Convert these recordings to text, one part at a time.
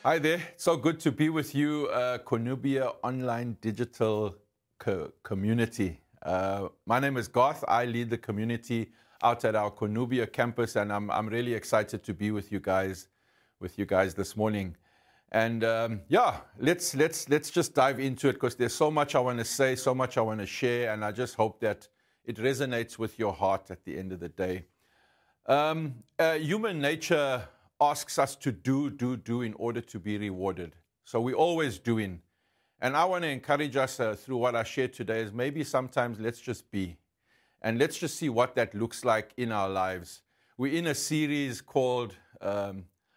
Hi there. So good to be with you, Cornubia Online Digital Community. My name is Garth. I lead the community out at our Cornubia campus, and I'm really excited to be with you guys this morning. And let's just dive into it, because there's so much I want to say, so much I want to share, and I just hope that it resonates with your heart at the end of the day. Human nature asks us to do in order to be rewarded. So we're always doing. And I want to encourage us through what I share today is maybe sometimes let's just be. And let's just see what that looks like in our lives. We're in a series called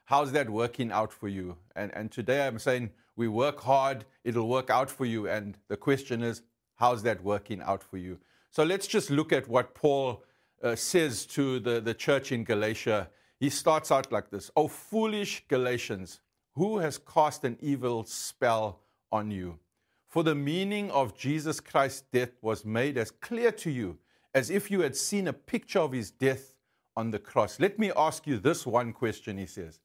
How's That Working Out For You? And today I'm saying we work hard, it'll work out for you. And the question is, how's that working out for you? So let's just look at what Paul says to the church in Galatia. He starts out like this: "O foolish Galatians, who has cast an evil spell on you? For the meaning of Jesus Christ's death was made as clear to you as if you had seen a picture of his death on the cross. Let me ask you this one question," he says.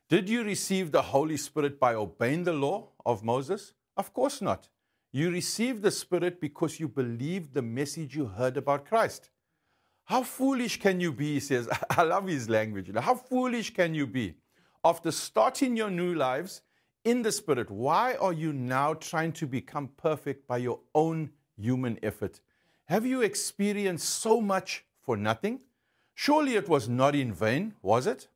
"Did you receive the Holy Spirit by obeying the law of Moses? Of course not. You received the Spirit because you believed the message you heard about Christ. How foolish can you be," he says. I love his language. How foolish can you be? After starting your new lives in the Spirit, why are you now trying to become perfect by your own human effort? Have you experienced so much for nothing? Surely it was not in vain, was it?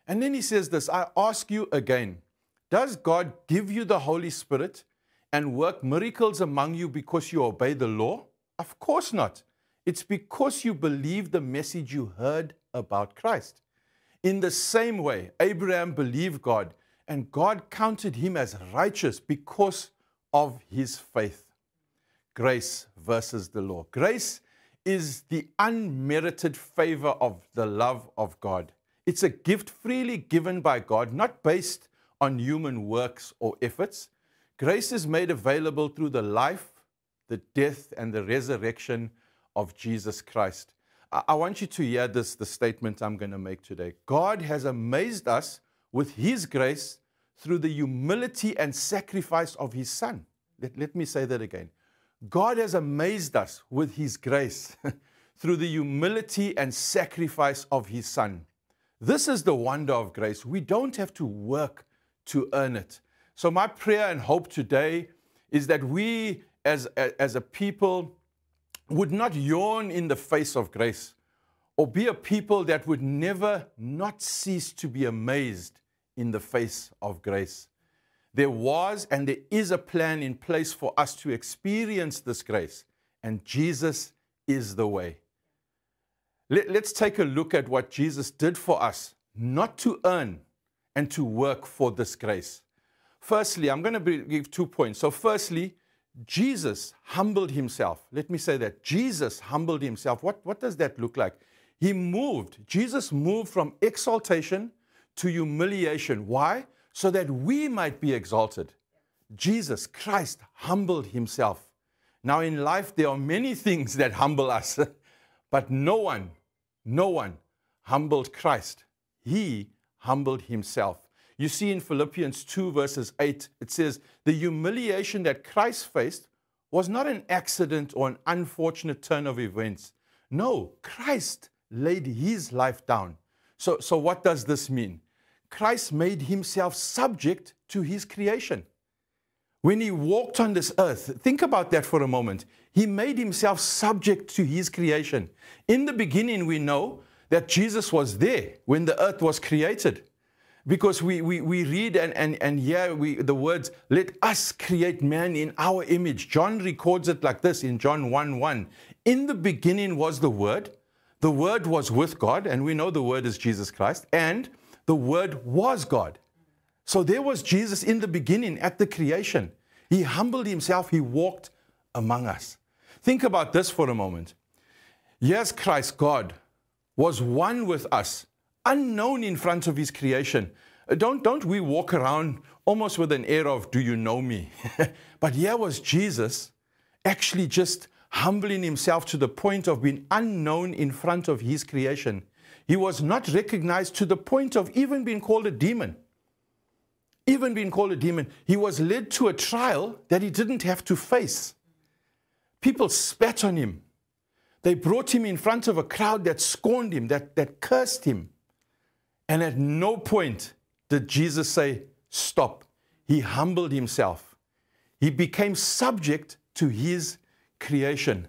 And then he says this: "I ask you again, does God give you the Holy Spirit and work miracles among you because you obey the law? Of course not. It's because you believe the message you heard about Christ. In the same way, Abraham believed God, and God counted him as righteous because of his faith." Grace versus the law. Grace is the unmerited favor of the love of God. It's a gift freely given by God, not based on human works or efforts. Grace is made available through the life, the death, and the resurrection of Jesus Christ. I want you to hear the statement I'm going to make today. God has amazed us with his grace through the humility and sacrifice of his Son. Let me say that again. God has amazed us with his grace through the humility and sacrifice of his Son. This is the wonder of grace. We don't have to work to earn it. So my prayer and hope today is that we as a people would not yawn in the face of grace, or be a people that would never not cease to be amazed in the face of grace. There was and there is a plan in place for us to experience this grace, and Jesus is the way. Let's take a look at what Jesus did for us, not to earn and to work for this grace. Firstly, I'm going to give 2 points. So firstly, Jesus humbled himself. Let me say that. Jesus humbled himself. What does that look like? Jesus moved from exaltation to humiliation. Why? So that we might be exalted. Jesus Christ humbled himself. Now in life, there are many things that humble us, but no one humbled Christ. He humbled himself. You see in Philippians 2 verses 8, it says, "The humiliation that Christ faced was not an accident or an unfortunate turn of events. No, Christ laid his life down." So what does this mean? Christ made himself subject to his creation. When he walked on this earth, think about that for a moment. He made himself subject to his creation. In the beginning, we know that Jesus was there when the earth was created. Because we read and hear the words, "Let us create man in our image." John records it like this in John 1:1. "In the beginning was the Word was with God," and we know the Word is Jesus Christ, "and the Word was God." So there was Jesus in the beginning at the creation. He humbled himself, he walked among us. Think about this for a moment. Yes, Christ, God, was one with us, unknown in front of his creation. Don't we walk around almost with an air of, "Do you know me?" But here was Jesus actually just humbling himself to the point of being unknown in front of his creation. He was not recognized to the point of even being called a demon. even being called a demon, he was led to a trial that he didn't have to face. People spat on him. They brought him in front of a crowd that scorned him, that cursed him. And at no point did Jesus say, stop. He humbled himself. He became subject to his creation.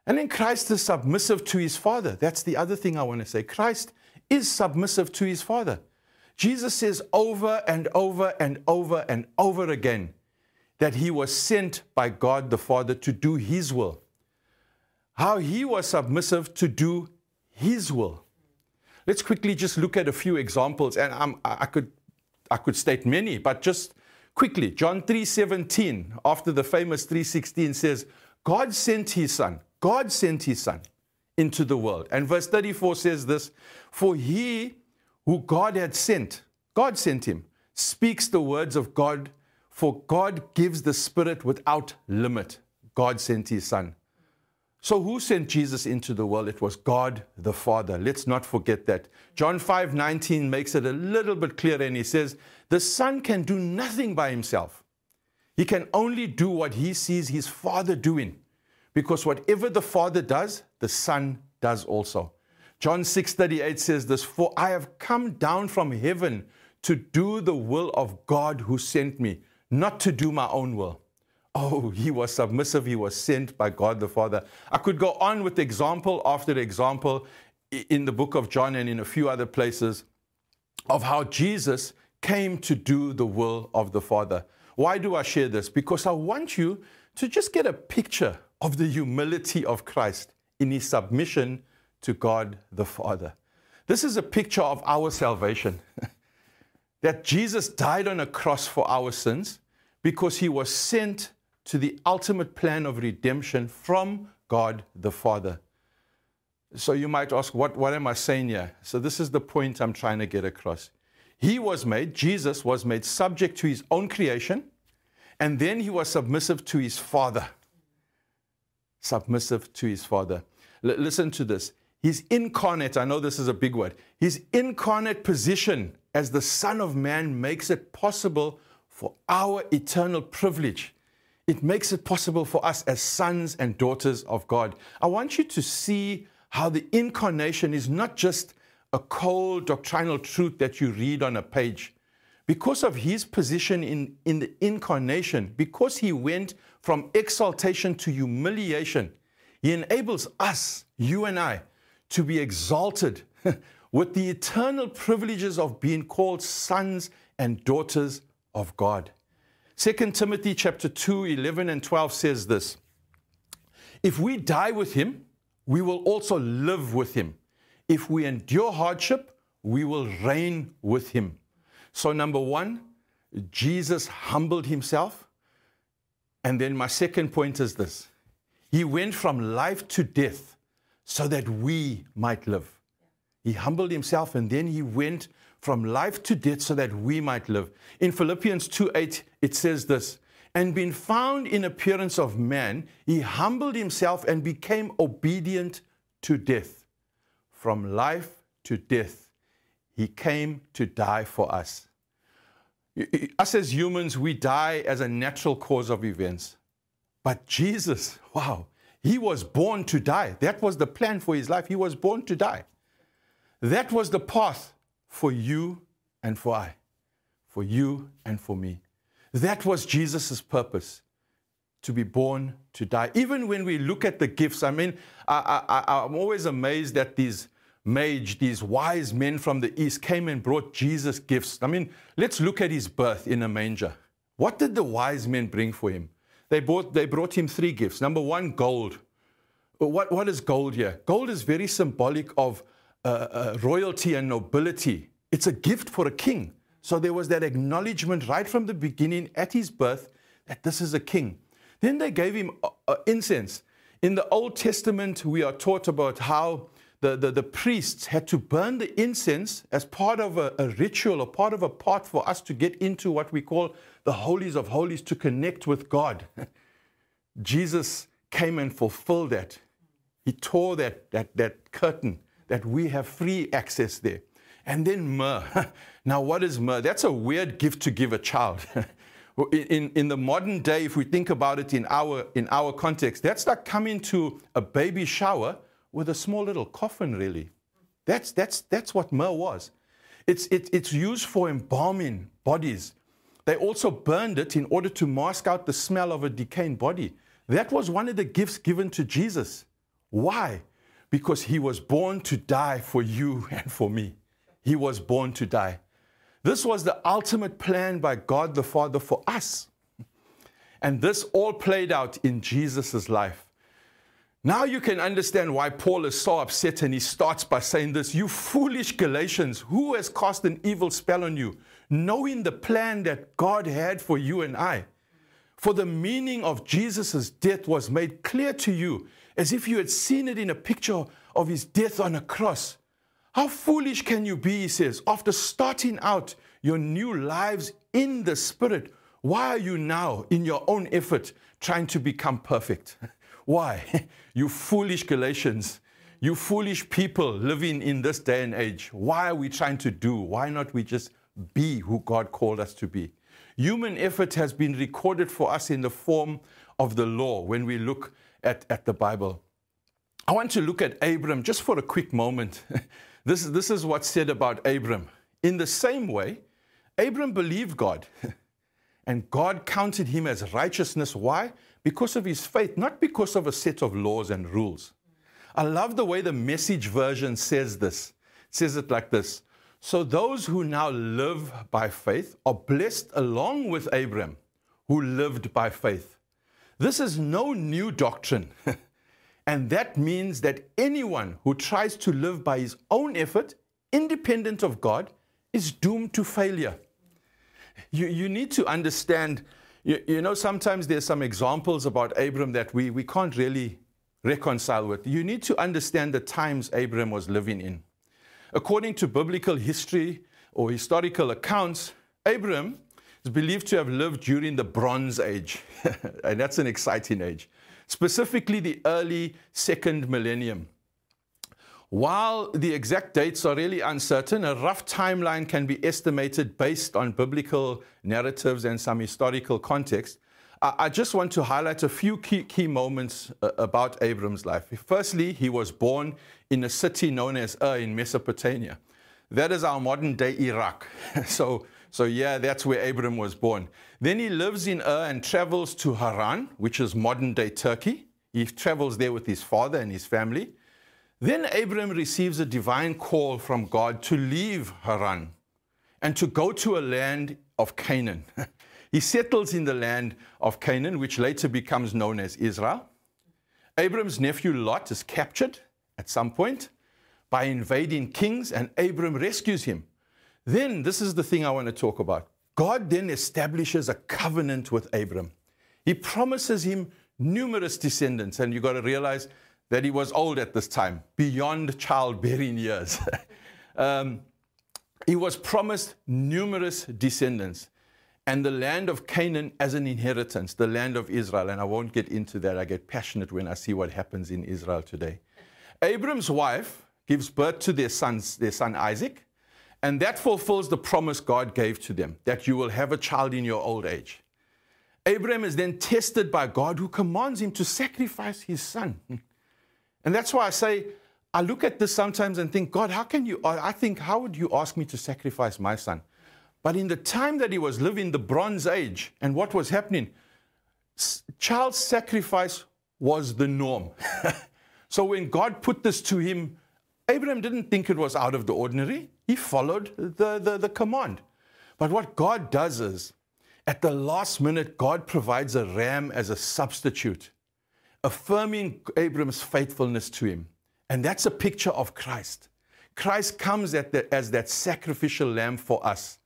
And then Christ is submissive to his Father. That's the other thing I want to say. Christ is submissive to his Father. Jesus says over and over and over and over again that he was sent by God the Father to do his will. How he was submissive to do his will. Let's quickly just look at a few examples, and I could state many, but just quickly. John 3:17, after the famous 3:16, says, God sent his Son into the world. And verse 34 says this, for he who God had sent, God sent him, speaks the words of God, for God gives the Spirit without limit. God sent his Son. So who sent Jesus into the world? It was God the Father. Let's not forget that. John 5:19 makes it a little bit clearer, and he says, the Son can do nothing by himself. He can only do what he sees his Father doing, because whatever the Father does, the Son does also. John 6:38 says this, for I have come down from heaven to do the will of God who sent me, not to do my own will. Oh, he was submissive. He was sent by God the Father. I could go on with example after example in the book of John and in a few other places of how Jesus came to do the will of the Father. Why do I share this? Because I want you to just get a picture of the humility of Christ in his submission to God the Father. This is a picture of our salvation. That Jesus died on a cross for our sins because he was sent to the ultimate plan of redemption from God the Father. So you might ask, what am I saying here? So this is the point I'm trying to get across. Jesus was made subject to his own creation, and then he was submissive to his Father. Submissive to his Father. Listen to this. His incarnate, I know this is a big word, his incarnate position as the Son of Man makes it possible for our eternal privilege. It makes it possible for us as sons and daughters of God. I want you to see how the incarnation is not just a cold doctrinal truth that you read on a page. Because of his position in the incarnation, because he went from exaltation to humiliation, he enables us, you and I, to be exalted with the eternal privileges of being called sons and daughters of God. 2 Timothy chapter 2, 11 and 12 says this, if we die with him, we will also live with him. If we endure hardship, we will reign with him. So number one, Jesus humbled himself. And then my second point is this. He went from life to death so that we might live. He humbled himself and then he went from life to death so that we might live. In Philippians 2:8, it says this, and being found in appearance of man, he humbled himself and became obedient to death. From life to death, he came to die for us. Us as humans, we die as a natural cause of events. But Jesus, wow, he was born to die. That was the plan for his life. He was born to die. That was the path for you and for I, for you and for me. That was Jesus' purpose, to be born to die. Even when we look at the gifts, I mean, I'm always amazed that these magi, these wise men from the east came and brought Jesus gifts. I mean, let's look at his birth in a manger. What did the wise men bring for him? They brought him 3 gifts. Number 1, gold. What is gold here? Gold is very symbolic of royalty and nobility. It's a gift for a king. So there was that acknowledgement right from the beginning at his birth that this is a king. Then they gave him incense. In the Old Testament, we are taught about how the priests had to burn the incense as part of a ritual or part of a path for us to get into what we call the holies of holies, to connect with God. Jesus came and fulfilled that. He tore that curtain, that we have free access there. And then myrrh. Now, what is myrrh? That's a weird gift to give a child. In the modern day, if we think about it in our context, that's like coming to a baby shower with a small little coffin, really. That's what myrrh was. It's used for embalming bodies. They also burned it in order to mask out the smell of a decaying body. That was one of the gifts given to Jesus. Why? Because he was born to die for you and for me. He was born to die. This was the ultimate plan by God the Father for us. And this all played out in Jesus' life. Now you can understand why Paul is so upset, and he starts by saying this: "You foolish Galatians, who has cast an evil spell on you, knowing the plan that God had for you and I? For the meaning of Jesus' death was made clear to you, as if you had seen it in a picture of his death on a cross. How foolish can you be," he says, "after starting out your new lives in the Spirit? Why are you now, in your own effort, trying to become perfect?" Why? You foolish Galatians, you foolish people living in this day and age. Why are we trying to do? Why not we just be who God called us to be? Human effort has been recorded for us in the form of the law when we look at the Bible. I want to look at Abram just for a quick moment. This is what's said about Abram. In the same way, Abram believed God, and God counted him as righteousness. Why? Because of his faith, not because of a set of laws and rules. I love the way the Message version says this. It says it like this: "So those who now live by faith are blessed along with Abram, who lived by faith." This is no new doctrine. And that means that anyone who tries to live by his own effort, independent of God, is doomed to failure. You need to understand, you know, sometimes there's some examples about Abram that we can't really reconcile with. You need to understand the times Abram was living in. According to biblical history or historical accounts, Abram is believed to have lived during the Bronze Age. And that's an exciting age. Specifically the early second millennium. While the exact dates are really uncertain, a rough timeline can be estimated based on biblical narratives and some historical context. I just want to highlight a few key moments about Abram's life. Firstly, he was born in a city known as Ur in Mesopotamia. That is our modern day Iraq. So yeah, that's where Abram was born. Then he lives in Ur and travels to Haran, which is modern day Turkey. He travels there with his father and his family. Then Abram receives a divine call from God to leave Haran and to go to a land of Canaan. He settles in the land of Canaan, which later becomes known as Israel. Abram's nephew Lot is captured at some point by invading kings, and Abram rescues him. Then, this is the thing I want to talk about. God then establishes a covenant with Abram. He promises him numerous descendants, and you've got to realize that he was old at this time, beyond childbearing years. He was promised numerous descendants and the land of Canaan as an inheritance, the land of Israel. And I won't get into that. I get passionate when I see what happens in Israel today. Abram's wife gives birth to their son Isaac, and that fulfills the promise God gave to them, that you will have a child in your old age. Abram is then tested by God, who commands him to sacrifice his son. And that's why I say, I look at this sometimes and think, God, how would you ask me to sacrifice my son? But in the time that he was living, the Bronze Age, and what was happening, child sacrifice was the norm. So when God put this to him, Abraham didn't think it was out of the ordinary. He followed the command. But what God does is, at the last minute, God provides a ram as a substitute, affirming Abram's faithfulness to him. And that's a picture of Christ. Christ comes as that sacrificial lamb for us.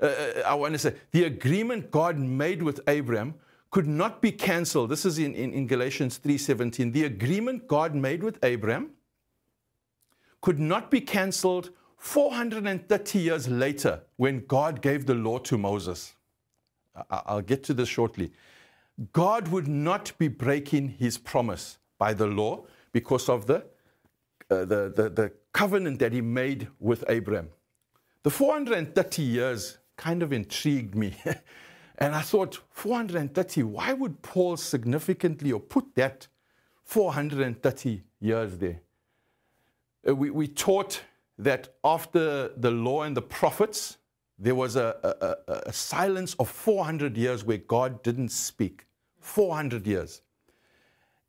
I want to say, the agreement God made with Abraham could not be canceled. This is in Galatians 3:17. The agreement God made with Abraham could not be canceled 430 years later when God gave the law to Moses. I'll get to this shortly. God would not be breaking his promise by the law because of the covenant that he made with Abraham. The 430 years kind of intrigued me. And I thought, 430, why would Paul significantly or put that 430 years there? We taught that after the law and the prophets, there was a silence of 400 years where God didn't speak. 400 years.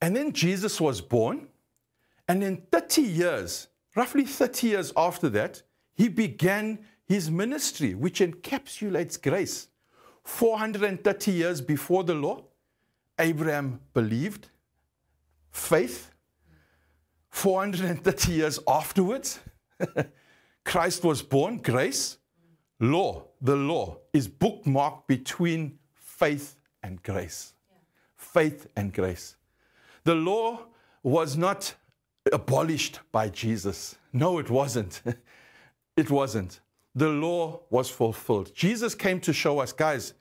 And then Jesus was born. And in 30 years, roughly 30 years after that, he began his ministry, which encapsulates grace. 430 years before the law, Abraham believed, faith. 430 years afterwards, Christ was born, grace. Law, the law, is bookmarked between faith and grace. Yeah. Faith and grace. The law was not abolished by Jesus. No, it wasn't. It wasn't. The law was fulfilled. Jesus came to show us, guys,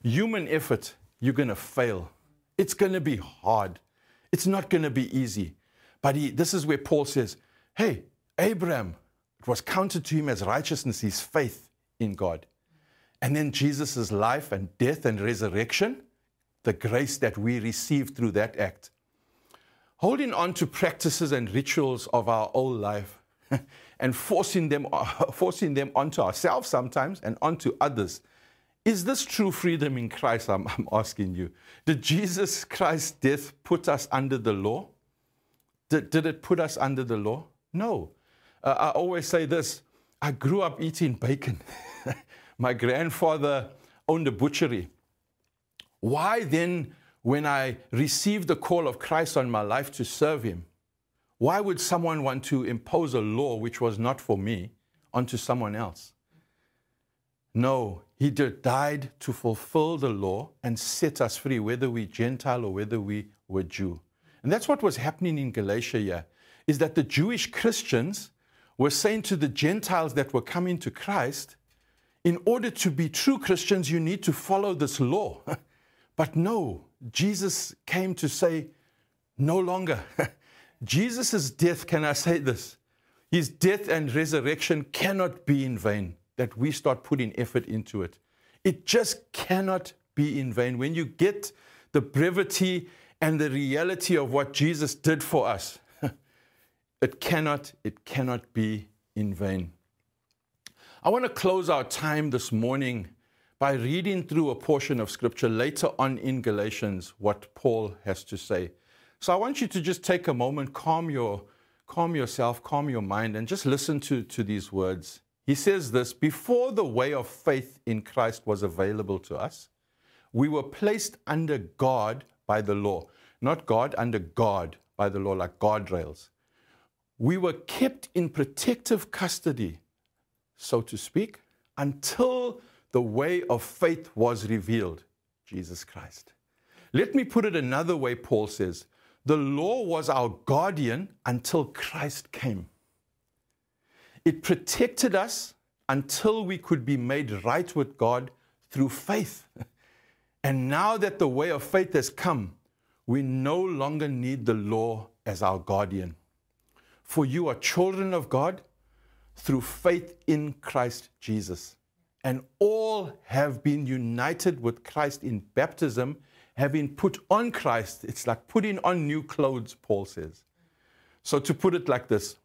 human effort, you're going to fail. It's going to be hard. It's not going to be easy. But this is where Paul says, hey, Abraham, it was counted to him as righteousness, his faith in God. And then Jesus' life and death and resurrection, the grace that we receive through that act. Holding on to practices and rituals of our old life and forcing them onto ourselves sometimes and onto others. Is this true freedom in Christ? I'm asking you. Did Jesus Christ's death put us under the law? Did it put us under the law? No. I always say this. I grew up eating bacon. My grandfather owned a butchery. Why then, when I received the call of Christ on my life to serve him, why would someone want to impose a law which was not for me onto someone else? No, he died to fulfill the law and set us free, whether we're Gentile or whether we were Jew. And that's what was happening in Galatia here, is that the Jewish Christians were saying to the Gentiles that were coming to Christ, in order to be true Christians, you need to follow this law. But no, Jesus came to say, no longer. Jesus' death, can I say this? His death and resurrection cannot be in vain, that we start putting effort into it. It just cannot be in vain. When you get the brevity and the reality of what Jesus did for us, it cannot be in vain. I want to close our time this morning by reading through a portion of Scripture later on in Galatians, what Paul has to say. So I want you to just take a moment, calm yourself, calm your mind, and just listen to these words. He says this, before the way of faith in Christ was available to us, we were placed under God by the law. Not God, under God by the law, like guardrails. We were kept in protective custody, so to speak, until the way of faith was revealed, Jesus Christ. Let me put it another way, Paul says. The law was our guardian until Christ came. It protected us until we could be made right with God through faith. And now that the way of faith has come, we no longer need the law as our guardian. For you are children of God through faith in Christ Jesus. And all have been united with Christ in baptism, having put on Christ. It's like putting on new clothes, Paul says. So to put it like this,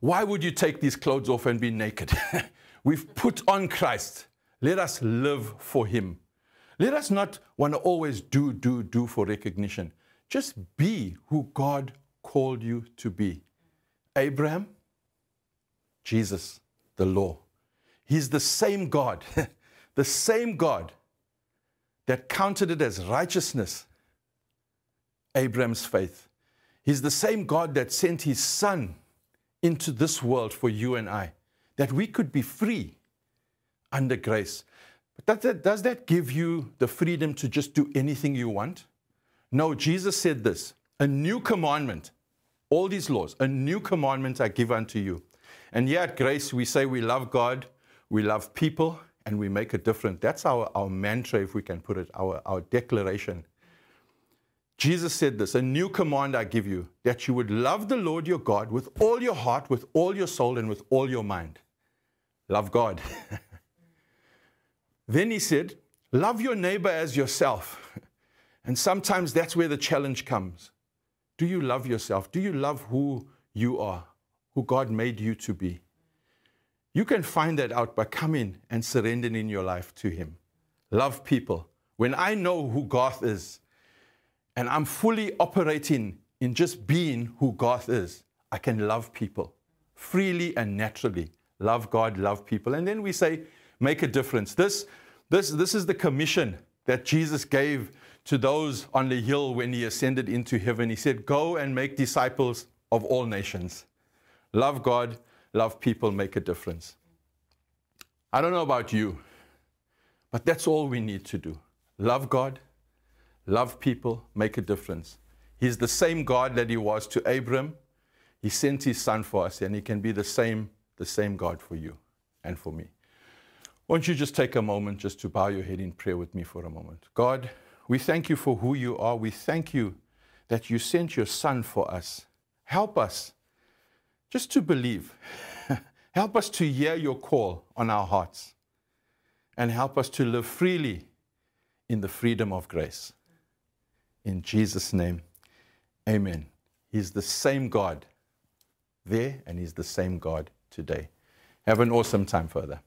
why would you take these clothes off and be naked? We've put on Christ. Let us live for him. Let us not want to always do for recognition. Just be who God called you to be. Abraham, Jesus, the law. He's the same God, the same God that counted it as righteousness, Abraham's faith. He's the same God that sent his son into this world for you and I, that we could be free under grace. But does that give you the freedom to just do anything you want? No, Jesus said this, a new commandment, all these laws, a new commandment I give unto you. And here at Grace, we say we love God, we love people, and we make a difference. That's our mantra, if we can put it, our declaration. Jesus said this, a new command I give you, that you would love the Lord your God with all your heart, with all your soul, and with all your mind. Love God. Then he said, love your neighbor as yourself. And sometimes that's where the challenge comes. Do you love yourself? Do you love who you are, who God made you to be? You can find that out by coming and surrendering your life to him. Love people. When I know who God is, and I'm fully operating in just being who God is, I can love people freely and naturally. Love God, love people. And then we say, make a difference. This is the commission that Jesus gave to those on the hill when he ascended into heaven. He said, go and make disciples of all nations. Love God, love people, make a difference. I don't know about you, but that's all we need to do. Love God, love people, make a difference. He's the same God that he was to Abram. He sent his son for us, and he can be the same God for you and for me. Won't you just take a moment just to bow your head in prayer with me for a moment? God, we thank you for who you are. We thank you that you sent your son for us. Help us just to believe. Help us to hear your call on our hearts. And help us to live freely in the freedom of grace. In Jesus' name, amen. He's the same God there, and he's the same God today. Have an awesome time further.